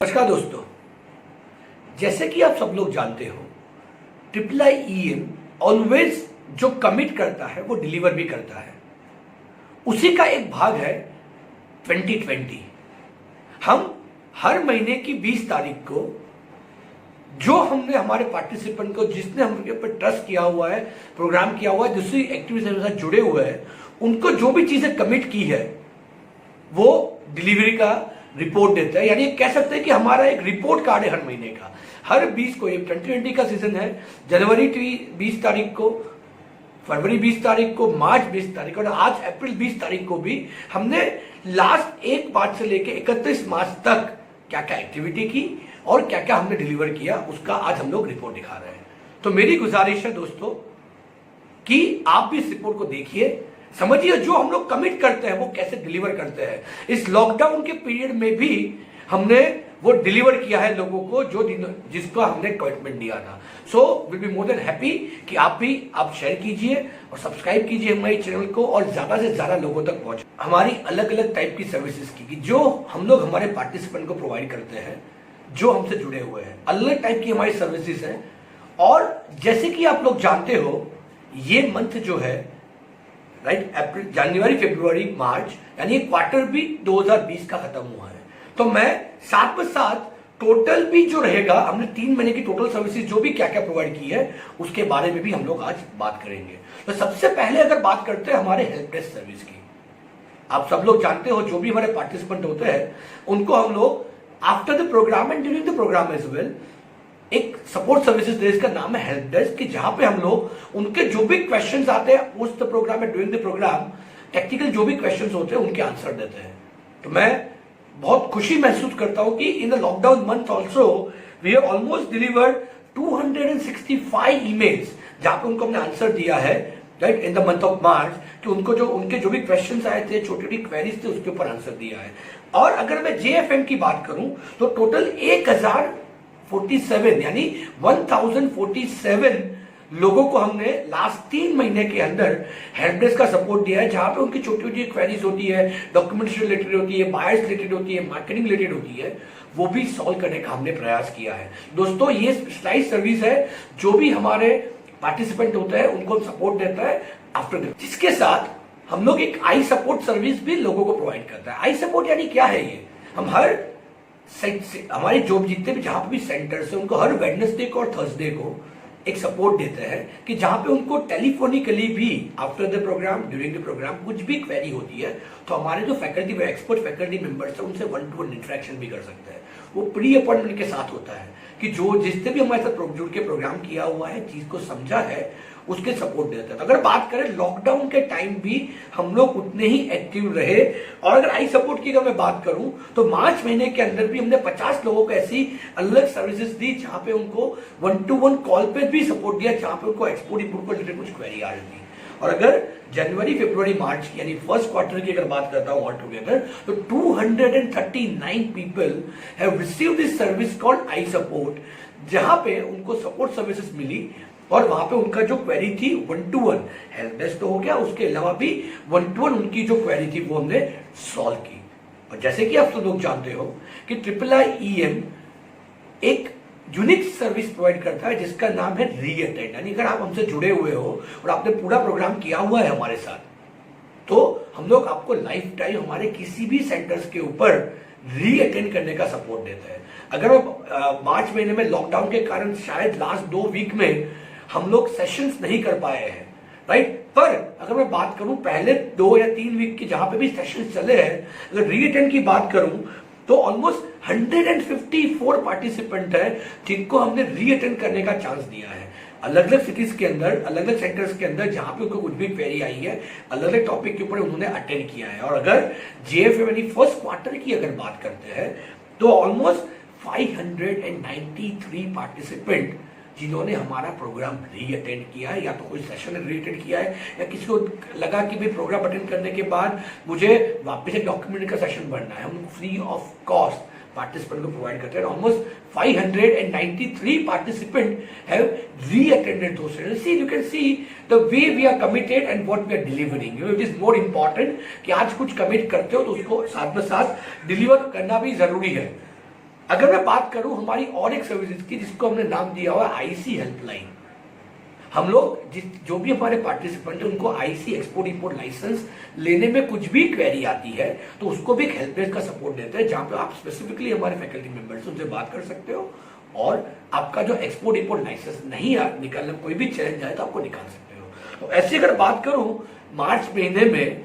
नमस्कार दोस्तों, जैसे कि आप सब लोग जानते हो IIIEM ऑलवेज जो कमिट करता है वो डिलीवर भी करता है। उसी का एक भाग है 2020। हम हर महीने की 20 तारीख को जो हमने हमारे पार्टिसिपेंट को जिसने हमके ऊपर ट्रस्ट किया हुआ है, प्रोग्राम किया हुआ है, दूसरी एक्टिविटीज के साथ जुड़े हुए हैं, उनको जो भी चीजें कमिट की है वो डिलीवरी का रिपोर्ट देता है। यानी कह सकते हैं कि हमारा एक रिपोर्ट कार्ड है हर महीने का। हर 20 को, ये 2020 का सीजन है, जनवरी 20 तारीख को, फरवरी 20 तारीख को, मार्च 20 तारीख को और आज अप्रैल 20 तारीख को भी हमने लास्ट 1 मार्च से लेकर 31 मार्च तक क्या क्या एक्टिविटी की और क्या क्या हमने डिलीवर किया, उसका आज हम लोग रिपोर्ट दिखा रहे हैं। तो मेरी गुजारिश है दोस्तों कि आप भी इस रिपोर्ट को देखिए, समझिए जो हम लोग कमिट करते हैं वो कैसे डिलीवर करते हैं। इस लॉकडाउन के पीरियड में भी हमने वो डिलीवर किया है लोगों को जिसको हमने कमिटमेंट दिया था। So will be more than happy कि आप शेयर कीजिए और सब्सक्राइब कीजिए हमारे चैनल को और ज्यादा से ज्यादा लोगों तक पहुंचे। हमारी अलग अलग टाइप की सर्विसेज की जो हम लोग हमारे पार्टिसिपेंट को प्रोवाइड करते हैं, जो हमसे जुड़े हुए हैं, अलग टाइप की हमारी सर्विसेज है। और जैसे कि आप लोग जानते हो ये मंथ जो है राइट, अप्रैल, जनवरी, फरवरी, मार्च, यानी क्वार्टर भी 2020 का खत्म हुआ है। तो मैं साथ में साथ टोटल भी जो रहेगा, हमने 3 महीने की टोटल सर्विसेज जो भी क्या क्या प्रोवाइड की है उसके बारे में भी हम लोग आज बात करेंगे। तो सबसे पहले अगर बात करते हैं हमारे हेल्प डेस्क सर्विस की, आप सब लोग जानते हो जो भी हमारे पार्टिसिपेंट होते हैं उनको हम लोग after the program and during the program as well एक सपोर्ट सर्विसेज दे, इसका नाम है हेल्प डेस्क, कि जहां पे हम लोग उनके जो भी क्वेश्चंस आते हैं post the program and during the program, technical जो भी क्वेश्चंस होते हैं उनके आंसर देते हैं। तो मैं बहुत खुशी महसूस करता हूं कि in the lockdown month also we have almost delivered 265 emails जहां पे उनको हमने आंसर दिया है right in the month of March, कि उनके जो भी क्वेश्चंस आए थे, छोटी छोटी क्वेरीज थे, उसके ऊपर आंसर दिया है। और अगर मैं JFM की बात करूं तो टोटल 1047 यानी 1047 लोगों को हमने लास्ट 3 महीने के अंदर हेल्प डेस्क का सपोर्ट दिया है, जहां पे उनकी छोटी छोटी क्वेरीज होती है, डॉक्यूमेंटेशन रिलेटेड होती है, बायर्स रिलेटेड होती है, मार्केटिंग रिलेटेड होती है, वो भी सॉल्व करने का हमने प्रयास किया है। दोस्तों ये स्पेशलाइज सर्विस है, जो भी हमारे पार्टिसिपेंट होते हैं उनको सपोर्ट देता है आफ्टर, जिसके साथ हम लोग एक आई सपोर्ट सर्विस भी लोगों को प्रोवाइड करता है। आई सपोर्ट यानी क्या है ये, हम हर हमारे जो जितने भी जहां पे भी सेंटर्स है उनको हर वेडनेसडे को और थर्सडे को एक सपोर्ट देते हैं, कि जहां पे उनको टेलीफोनिकली भी after the program, during the program कुछ भी क्वेरी होती है तो हमारे जो फैकल्टी एक्सपर्ट फैकल्टी मेंबर्स है उनसे 1-to-1 इंटरेक्शन भी कर सकते हैं। वो प्री अपॉइंटमेंट के साथ होता है कि जो जिसने भी हमारे साथ जुड़ के प्रोग्राम किया हुआ है, चीज को समझा है, उसके सपोर्ट देता है। तो अगर बात करें लॉकडाउन के टाइम भी हम लोग उतने ही एक्टिव रहे। और अगर आई सपोर्ट की अगर मैं बात करूं तो मार्च महीने के अंदर भी हमने 50 लोगों को ऐसी अलग सर्विसेज दी जहां पे उनको 1-to-1 कॉल पे भी सपोर्ट दिया, जहां पे उनको एक्सपोर्ट इंपोर्ट को रिलेटेड कुछ क्वेरी आ रही थी। और अगर जनवरी, फरवरी, मार्च यानी फर्स्ट क्वार्टर की अगर बात करता हूं ऑल टुगेदर, तो 239 people have received this service called I support, जहां पे उनको सपोर्ट सर्विसेज मिली और वहां पे उनका जो क्वेरी थी 1-to-1 हेल्प डेस्क तो हो गया, उसके अलावा भी 1-to-1 उनकी जो क्वेरी थी वो हमने सॉल्व की। और जैसे कि आप सब लोग जानते हो कि IIIEM एक यूनिक सर्विस प्रोवाइड करता है जिसका नाम है रीअटेंड। यानी अगर आप हमसे जुड़े हुए हो और आपने पूरा प्रोग्राम किया हुआ है हमारे साथ, तो हम लोग आपको लाइफ टाइम हमारे किसी भी सेंटर्स के ऊपर रीअटेंड करने का सपोर्ट देते हैं। अगर मार्च महीने में लॉकडाउन के कारण शायद लास्ट 2 वीक में हम लोग सेशंस नहीं कर पाए हैं राइट, पर अगर मैं बात करूं पहले 2 या 3 वीक की जहां पे भी सेशंस चले हैं, अगर रीअटेंड की बात करूं तो ऑलमोस्ट 154 पार्टिसिपेंट है जिनको हमने रीअटेंड करने का चांस दिया है। अलग अलग सिटीज के अंदर, अलग अलग सेंटर्स के अंदर जहां पे उनको कुछ भी क्वेरी आई है, अलग अलग टॉपिक के ऊपर उन्होंने अटेंड किया है। और अगर JFM यानी फर्स्ट क्वार्टर की अगर बात करते हैं तो ऑलमोस्ट 593 पार्टिसिपेंट जिन्होंने हमारा प्रोग्राम री-अटेंड किया है, या तो कोई सेशन री-अटेंड किया है, या किसी को लगा कि भाई प्रोग्राम अटेंड करने के बाद मुझे वापस एक डॉक्यूमेंट का सेशन भरना है, हम फ्री ऑफ कॉस्ट पार्टिसिपेंट को प्रोवाइड करते हैं। Almost 593 participants have re-attended those sessions. See, you can see the way we are committed and what we are delivering. You know, it is more important कि आज कुछ commit करते हो तो उसको साथ में साथ डिलीवर करना भी जरूरी है। अगर मैं बात करूं हमारी और एक सर्विसेज की जिसको हमने नाम दिया हुआ आईसी हेल्पलाइन, हम लोग जो भी हमारे पार्टिसिपेंट है उनको आईसी एक्सपोर्ट इंपोर्ट लाइसेंस लेने में कुछ भी क्वेरी आती है तो उसको भी एक हेल्प डेस्क का सपोर्ट देते हैं, जहां पे आप स्पेसिफिकली हमारे फैकल्टी मेंबर्स उनसे बात कर सकते हो और आपका जो एक्सपोर्ट इंपोर्ट लाइसेंस नहीं निकालने कोई भी चैलेंज आए तो आपको निकाल सकते हो। तो ऐसे अगर बात करूं मार्च महीने में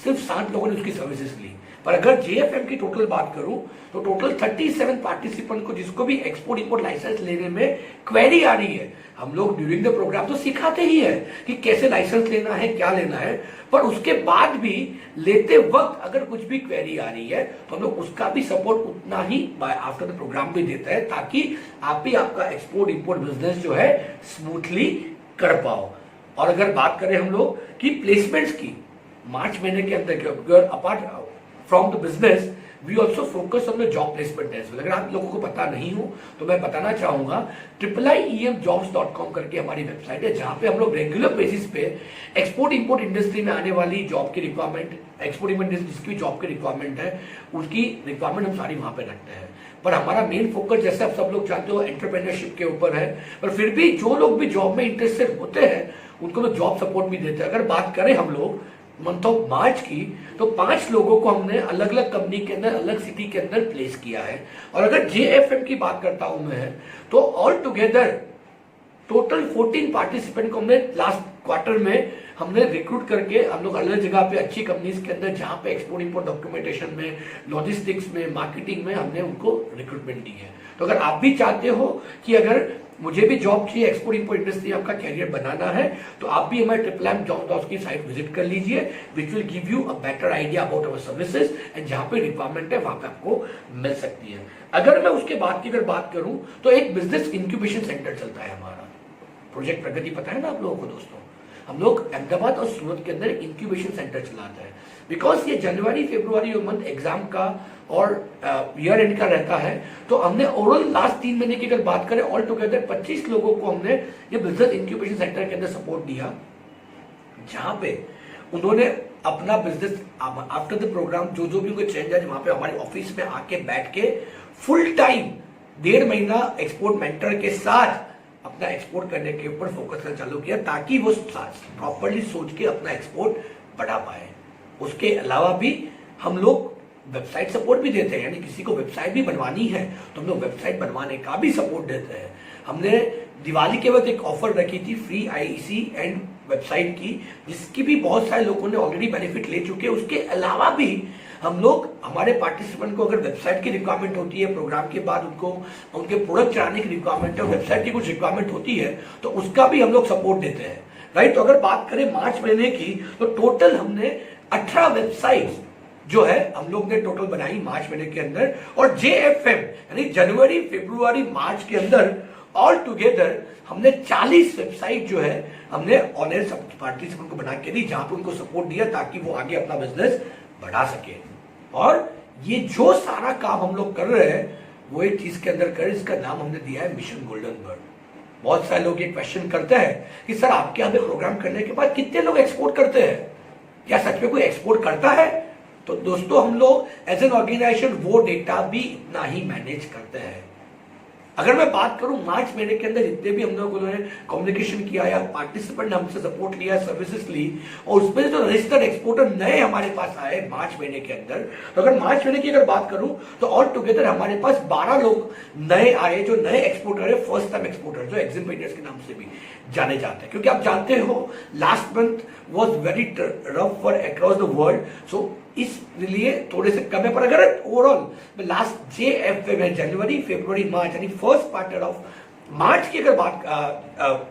सिर्फ 7 लोगों ने उसकी सर्विसेज ली, पर अगर जेएफएम की टोटल बात करूं तो टोटल 37 पार्टिसिपेंट को जिसको भी एक्सपोर्ट इंपोर्ट लाइसेंस लेने में क्वेरी आ रही है, हम लोग ड्यूरिंग द प्रोग्राम तो सिखाते ही है कि कैसे लाइसेंस लेना है क्या लेना है, पर उसके बाद भी लेते वक्त अगर कुछ भी क्वेरी आ रही है तो हम लोग उसका भी सपोर्ट उतना ही आफ्टर द प्रोग्राम भी देता है ताकि आप भी आपका एक्सपोर्ट इंपोर्ट बिजनेस जो है स्मूथली कर पाओ। और अगर बात करें हम लोग की प्लेसमेंट्स की, मार्च महीने के अंदर apart from the business we also focus on the job placement as well. अगर आप लोगों को पता नहीं हो तो मैं बताना चाहूंगा IIEMjobs.com करके हमारी वेबसाइट है, जहां पे हम लोग रेगुलर बेसिस पे एक्सपोर्ट इंपोर्ट इंडस्ट्री में आने वाली जॉब की रिक्वायरमेंट, एक्सपोर्ट इंपोर्ट जिसकी जॉब की रिक्वायरमेंट है उसकी रिक्वायरमेंट हम सारी वहां पे रखते हैं। पर हमारा मेन फोकस जैसे आप सब लोग जानते हो एंटरप्रेन्योरशिप के ऊपर है, पर फिर भी जो लोग भी जॉब में इंटरेस्टेड होते हैं उनको तो जॉब सपोर्ट भी देते हैं। अगर बात करें हम लोग मंथ ऑफ मार्च की तो 5 लोगों को हमने अलग अलग कंपनी के अंदर अलग सिटी के अंदर प्लेस किया है। और अगर जेएफएम की बात करता हूं मैं तो ऑल टुगेदर टोटल 14 पार्टिसिपेंट को हमने लास्ट क्वार्टर में हमने रिक्रूट करके हम लोग अलग जगह पे अच्छी कंपनीज के अंदर जहां पे एक्सपोर्ट इंपोर्ट डॉक्यूमेंटेशन में, लॉजिस्टिक्स में, मार्केटिंग में हमने उनको रिक्रूटमेंट दी है। तो अगर आप भी चाहते हो कि अगर मुझे भी जॉब चाहिए एक्सपोर्ट इंपोर्ट इंडस्ट्री आपका कैरियर बनाना है तो आप भी हमारे IIIMjobs की साइट विजिट कर लीजिए, which will give you a better idea about our services and जहां पे रिक्वायरमेंट है वहां पे आपको मिल सकती है। अगर मैं उसके बाद की अगर बात करूं तो एक बिजनेस इंक्यूबेशन सेंटर चलता है हमारा, प्रोजेक्ट प्रगति, पता है ना आप लोगों को दोस्तों। हम लोग अहमदाबाद और सूरत के अंदर इंक्यूबेशन सेंटर चलाते हैं बिकॉज ये जनवरी फरवरी मंथ एग्जाम का और ईयर एंड का रहता है। तो हमने ओवरऑल लास्ट 3 महीने की अगर बात करें ऑल टुगेदर 25 लोगों को हमने ये बिजनेस इंक्यूबेशन सेंटर के अंदर सपोर्ट दिया, जहां पे उन्होंने अपना बिजनेस आफ्टर द प्रोग्राम जो भी उनको चेंज है वहां पे हमारे ऑफिस में आके बैठ के फुल टाइम 1.5 महीना एक्सपोर्ट मेंटर के साथ अपना एक्सपोर्ट करने के ऊपर फोकस करना चालू किया ताकि वो प्रॉपरली सोच के अपना एक्सपोर्ट बढ़ा पाए। उसके अलावा भी हम लोग वेबसाइट सपोर्ट भी देते हैं, यानी किसी को वेबसाइट भी बनवानी है तो हम लोग वेबसाइट बनवाने का भी सपोर्ट देते हैं। हमने दिवाली के वक्त एक ऑफर रखी थी फ्री आईसी एंड वेबसाइट की, जिसकी भी बहुत सारे लोगों ने ऑलरेडी बेनिफिट ले चुके हैं। उसके अलावा भी हम लोग हमारे पार्टिसिपेंट को अगर वेबसाइट की रिक्वायरमेंट होती है, प्रोग्राम के बाद उनको उनके प्रोडक्ट चलाने की रिक्वायरमेंट है, वेबसाइट की कुछ रिक्वायरमेंट होती है तो उसका भी हम लोग सपोर्ट देते हैं, राइट। तो अगर बात करें मार्च महीने की तो टोटल हमने 18 वेबसाइट जो है हम लोग ने टोटल बनाई मार्च महीने के अंदर, और जेएफएम यानी जनवरी फरवरी मार्च के अंदर ऑल टुगेदर हमने 40 वेबसाइट जो है हमने ऑनर पार्टिसिपेंट को बना के दी, जहां पर उनको सपोर्ट दिया ताकि वो आगे अपना बिजनेस बढ़ा सके। और ये जो सारा काम हम लोग कर रहे हैं वो एक चीज के अंदर कर, इसका नाम हमने दिया है मिशन गोल्डन बर्ड। बहुत सारे लोग ये क्वेश्चन करते हैं कि सर आपके यहाँ पे प्रोग्राम करने के बाद कितने लोग एक्सपोर्ट करते हैं, क्या सच में कोई एक्सपोर्ट करता है? तो दोस्तों हम लोग एज एन ऑर्गेनाइजेशन वो डेटा भी इतना ही मैनेज करते हैं। अगर मैं बात करूं मार्च महीने के अंदर जितने भी हम लोगों ने कम्युनिकेशन किया या पार्टिसिपेंट हमसे सपोर्ट लिया, सर्विसेज ली, और उसमें जो रजिस्टर्ड एक्सपोर्टर नए हमारे पास आए मार्च महीने के अंदर, तो अगर मार्च महीने की अगर बात करूं तो ऑल टुगेदर हमारे पास 12 लोग नए आए जो नए एक्सपोर्टर है, फर्स्ट टाइम एक्सपोर्टर, जो एग्जिबिटर्स के नाम से भी जाने जाते हैं। क्योंकि आप जानते हो last month was very rough for across the world, so इसलिए थोड़े से कम है। पर अगर ओवरऑल लास्ट जेएफएम में जनवरी फरवरी मार्च यानी फर्स्ट क्वार्टर ऑफ मार्च की अगर बात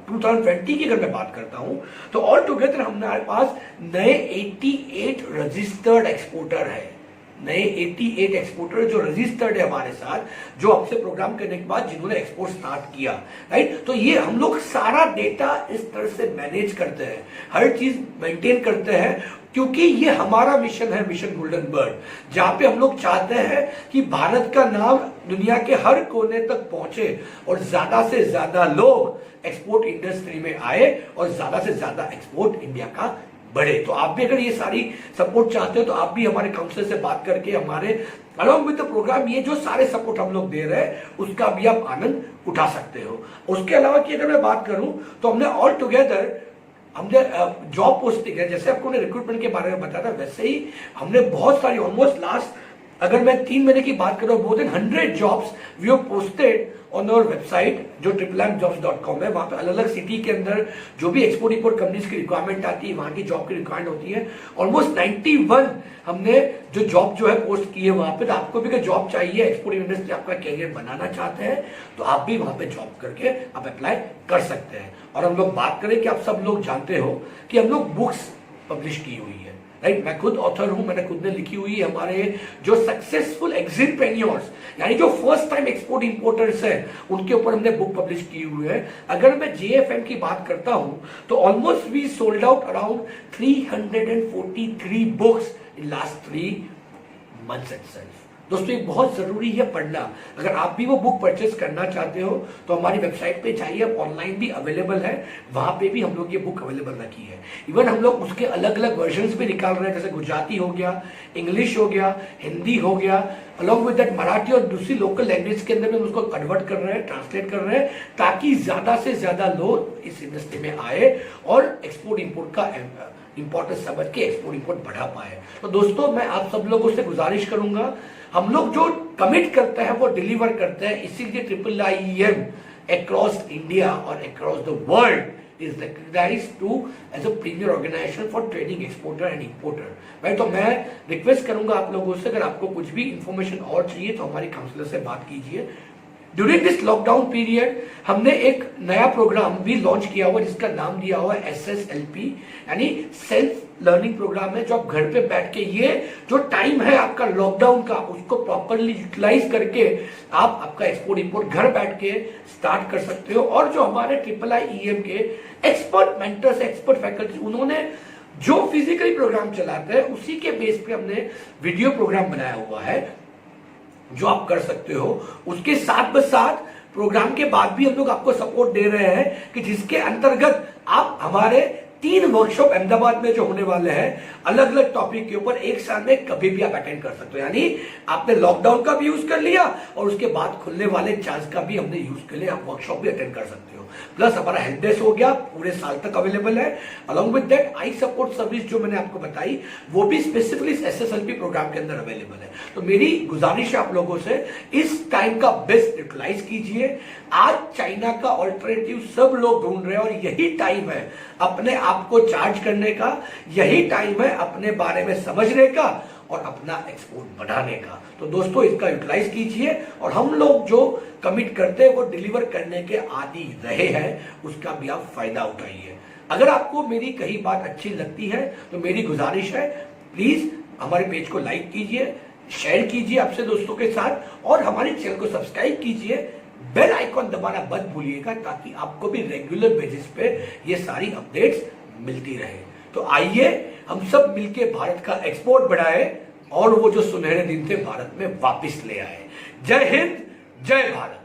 2020 की अगर मैं बात करता हूं तो ऑल टुगेदर हमारे पास नए 88 रजिस्टर्ड एक्सपोर्टर है, नए 88 एक्सपोर्टर जो रजिस्टर्ड है हमारे साथ, जो आपसे प्रोग्राम करने के बाद जिन्होंने एक्सपोर्ट स्टार्ट किया, राइट। तो ये हम लोग सारा डेटा इस तरह से मैनेज करते हैं, हर चीज मेंटेन करते हैं, क्योंकि ये हमारा मिशन है, मिशन गोल्डन बर्ड, जहां पे हम लोग चाहते हैं कि भारत का नाम दुनिया के हर कोने तक पहुंचे और ज्यादा से ज्यादा लोग एक्सपोर्ट इंडस्ट्री में आए और ज्यादा से ज्यादा एक्सपोर्ट इंडिया का बढ़े। तो आप भी अगर ये सारी सपोर्ट चाहते हो तो आप भी हमारे काउंसलर से बात करके हमारे अलॉन्ग विद द प्रोग्राम ये जो सारे सपोर्ट हम लोग दे रहे हैं उसका भी आप आनंद उठा सकते हो। उसके अलावा की अगर मैं बात करूं तो हमने ऑल टुगेदर हमने जॉब पोस्टिंग है, जैसे आपको रिक्रूटमेंट के बारे में बताया था वैसे ही हमने बहुत सारी ऑलमोस्ट लास्ट अगर मैं 3 महीने की बात करूं more than 100 jobs we have posted on our website जो triplejobs.com है। वहां पे अलग अलग सिटी के अंदर जो भी एक्सपोर्ट इंपोर्ट कंपनीज की रिक्वायरमेंट आती है वहां की जॉब की रिक्वायरमेंट होती है। ऑलमोस्ट 91 हमने जो जॉब जो है पोस्ट की है वहां पे। तो आपको भी अगर जॉब चाहिए, एक्सपोर्ट इंडस्ट्री आपका कैरियर बनाना चाहते हैं तो आप भी वहां पे जॉब करके आप अप्लाई कर सकते हैं। और हम लोग बात करें कि आप सब लोग जानते हो कि हम लोग बुक्स पब्लिश की हुई है, राइट। मैं खुद ऑथर हूं, मैंने खुद ने लिखी हुई है। हमारे जो सक्सेसफुल एग्जिटप्रेन्योर्स यानी जो फर्स्ट टाइम एक्सपोर्ट इंपोर्टर्स हैं उनके ऊपर हमने बुक पब्लिश की हुई है। अगर मैं JFM की बात करता हूं तो almost we sold out around 343 books in last 3 months itself. दोस्तों ये बहुत जरूरी है पढ़ना। अगर आप भी वो बुक परचेस करना चाहते हो तो हमारी वेबसाइट पे जाइए, ऑनलाइन भी अवेलेबल है, वहां पे भी हम लोग ये बुक अवेलेबल रखी है। इवन हम लोग उसके अलग अलग वर्जन्स भी निकाल रहे हैं, जैसे गुजराती हो गया, इंग्लिश हो गया, हिंदी हो गया, अलॉन्ग विद दैट मराठी और दूसरी लोकल लैंग्वेज के अंदर भी उसको कन्वर्ट कर रहे हैं, ट्रांसलेट कर रहे हैं, ताकि ज्यादा से ज्यादा लोग इस इंडस्ट्री में आए और एक्सपोर्ट इंपोर्ट का इंपॉर्टेंस समझ के एक्सपोर्ट इंपोर्ट बढ़ा पाए। तो दोस्तों मैं आप सब लोगों से गुजारिश करूंगा, हम लोग जो कमिट करते हैं वो डिलीवर करते हैं, इसीलिए IIIEM अक्रॉस इंडिया और across the world is recognized to as a premier organization for trading exporter and importer. भाई तो मैं रिक्वेस्ट करूंगा आप लोगों से, अगर आपको कुछ भी इंफॉर्मेशन और चाहिए तो हमारी काउंसलर से बात कीजिए। ड्यूरिंग दिस लॉकडाउन पीरियड हमने एक नया प्रोग्राम भी लॉन्च किया हुआ जिसका नाम दिया हुआ है SSLP, यानी सेल्फ लर्निंग प्रोग्राम है, जो आप घर पे बैठ के ये जो टाइम है आपका लॉकडाउन का उसको प्रॉपरली यूटिलाइज करके आप आपका एक्सपोर्ट इंपोर्ट घर बैठ के स्टार्ट कर सकते हो। और जो हमारे IIIEM के एक्सपर्ट मेंटर्स, एक्सपर्ट फैकल्टी, उन्होंने जो फिजिकली प्रोग्राम चलाते हैं उसी के बेस पे हमने वीडियो प्रोग्राम बनाया हुआ है जो आप कर सकते हो। उसके साथ साथ प्रोग्राम के बाद भी हम लोग आपको सपोर्ट दे रहे हैं कि जिसके अंतर्गत आप हमारे 3 वर्कशॉप अहमदाबाद में जो होने वाले हैं अलग अलग टॉपिक के ऊपर एक साल में कभी भी आप अटेंड कर सकते हो। यानी आपने लॉकडाउन का भी यूज कर लिया और उसके बाद खुलने वाले चांस का भी हमने यूज कर लिया, आप वर्कशॉप भी अटेंड कर सकते हो। प्लस हमारा हेल्प डेस्क हो गया, पूरे साल तक अवेलेबल है। Along with that I support service जो मैंने आपको बताई वो भी स्पेसिफिकली SSLP प्रोग्राम के अंदर अवेलेबल है। तो मेरी गुजारिश है आप लोगों से, इस टाइम का बेस्ट यूटिलाइज कीजिए। आज चाइना का ऑल्टरनेटिव सब लोग ढूंढ रहे हैं और यही टाइम है अपने आप को चार्ज करने का, यही टाइम है अपने बारे में समझने का और अपना एक्सपोर्ट बढ़ाने का। तो दोस्तों इसका यूटिलाइज कीजिए और हम लोग जो कमिट करते हैं वो डिलीवर करने के आदी रहे हैं, उसका भी आप फायदा उठाइए। अगर आपको मेरी कही बात अच्छी लगती है तो मेरी गुजारिश है प्लीज हमारे पेज को लाइक कीजिए, शेयर कीजिए आपसे दोस्तों के साथ और हमारे चैनल को सब्सक्राइब कीजिए। बेल आइकॉन दबाना मत भूलिएगा ताकि आपको भी रेगुलर बेसिस पे ये सारी अपडेट्स मिलती रहे। तो आइए हम सब मिलके भारत का एक्सपोर्ट बढ़ाए और वो जो सुनहरे दिन थे भारत में वापस ले आए। जय हिंद, जय भारत।